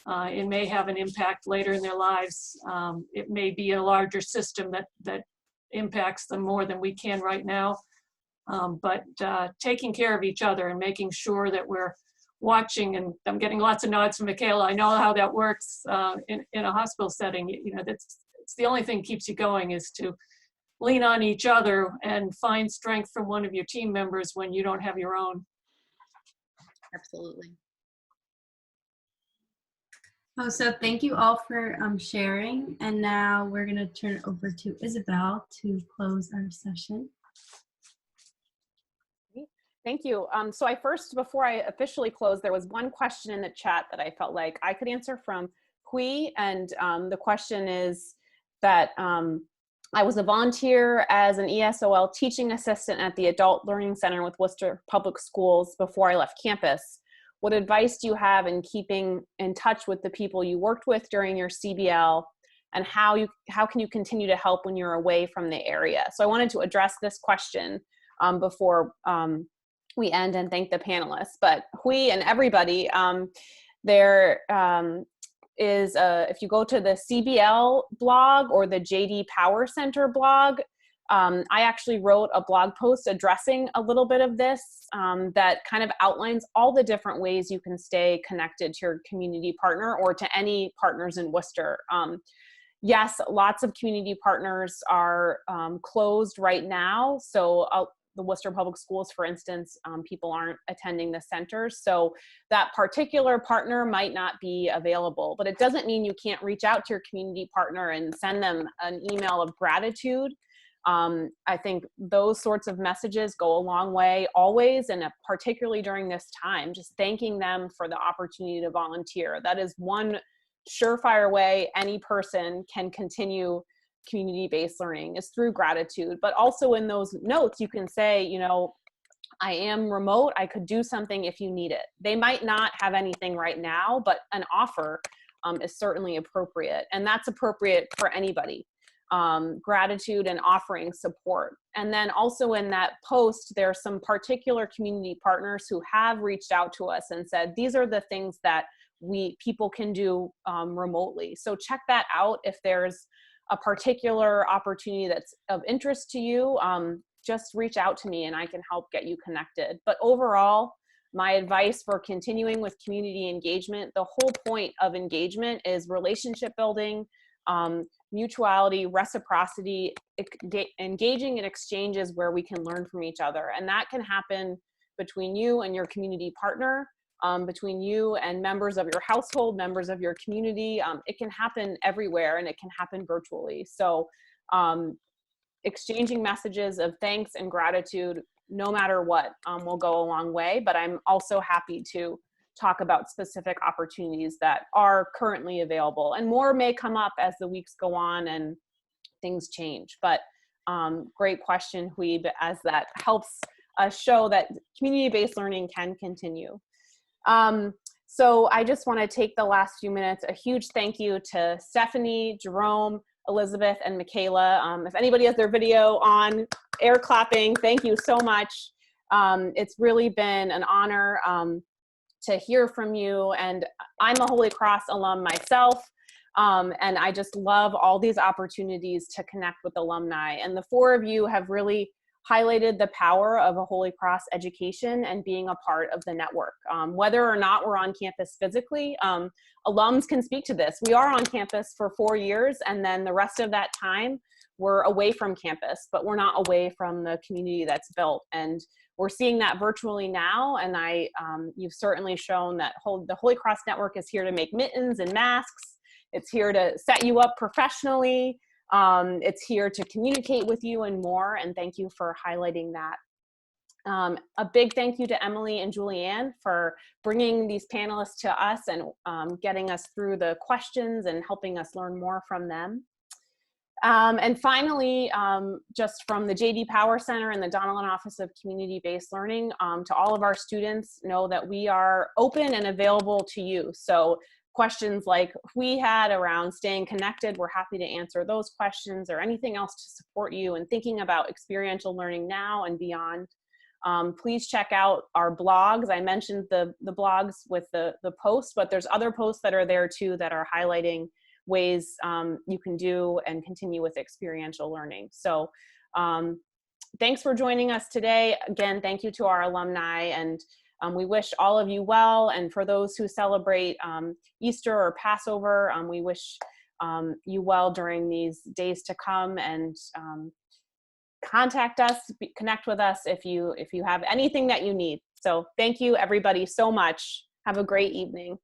Speaker 3: It may have an impact later in their lives. It may be a larger system that impacts them more than we can right now. But taking care of each other and making sure that we're watching, and I'm getting lots of nods from Michaela. I know how that works in a hospital setting. It's the only thing that keeps you going, is to lean on each other and find strength from one of your team members when you don't have your own.
Speaker 6: Absolutely.
Speaker 1: Oh, so thank you all for sharing. And now we're going to turn it over to Isabel to close our session.
Speaker 7: Thank you. So before I officially close, there was one question in the chat that I felt like I could answer from Hui. And the question is that I was a volunteer as an ESOL teaching assistant at the Adult Learning Center with Worcester Public Schools before I left campus. What advice do you have in keeping in touch with the people you worked with during your CBL, and how can you continue to help when you're away from the area? So I wanted to address this question before we end and thank the panelists. But Hui and everybody, there is if you go to the CBL blog or the JD Power Center blog, I actually wrote a blog post addressing a little bit of this that kind of outlines all the different ways you can stay connected to your community partner or to any partners in Worcester. Yes, lots of community partners are closed right now. So the Worcester Public Schools, for instance, people aren't attending the centers. So that particular partner might not be available, but it doesn't mean you can't reach out to your community partner and send them an email of gratitude. I think those sorts of messages go a long way always, and particularly during this time, just thanking them for the opportunity to volunteer. That is one surefire way any person can continue community-based learning, is through gratitude. But also in those notes, you can say, you know, I am remote, I could do something if you need it. They might not have anything right now, but an offer is certainly appropriate. And that's appropriate for anybody. Gratitude and offering support. And then also in that post, there are some particular community partners who have reached out to us and said, these are the things that people can do remotely. So check that out. If there's a particular opportunity that's of interest to you, just reach out to me and I can help get you connected. But overall, my advice for continuing with community engagement, the whole point of engagement is relationship building, mutuality, reciprocity, engaging in exchanges where we can learn from each other. And that can happen between you and your community partner, between you and members of your household, members of your community. It can happen everywhere, and it can happen virtually. So exchanging messages of thanks and gratitude, no matter what, will go a long way. But I'm also happy to talk about specific opportunities that are currently available. And more may come up as the weeks go on and things change. But great question, Hui, as that helps us show that community-based learning can continue. So I just want to take the last few minutes. A huge thank you to Stephanie, Jerome, Elizabeth, and Michaela. If anybody has their video on, air clapping, thank you so much. It's really been an honor to hear from you. And I'm a Holy Cross alum myself. And I just love all these opportunities to connect with alumni. And the four of you have really highlighted the power of a Holy Cross education and being a part of the network. Whether or not we're on campus physically, alums can speak to this. We are on campus for 4 years, and then the rest of that time, we're away from campus, but we're not away from the community that's built. And we're seeing that virtually now, and you've certainly shown that the Holy Cross Network is here to make mittens and masks. It's here to set you up professionally. It's here to communicate with you and more, and thank you for highlighting that. A big thank you to Emily and Julianne for bringing these panelists to us and getting us through the questions and helping us learn more from them. And finally, just from the JD Power Center and the Donnellan Office of Community-Based Learning, to all of our students, know that we are open and available to you. So questions like we had around staying connected, we're happy to answer those questions, or anything else to support you in thinking about experiential learning now and beyond. Please check out our blogs. I mentioned the blogs with the posts, but there's other posts that are there too that are highlighting ways you can do and continue with experiential learning. So thanks for joining us today. Again, thank you to our alumni, and we wish all of you well. And for those who celebrate Easter or Passover, we wish you well during these days to come, and contact us, connect with us if you have anything that you need. So thank you everybody so much. Have a great evening.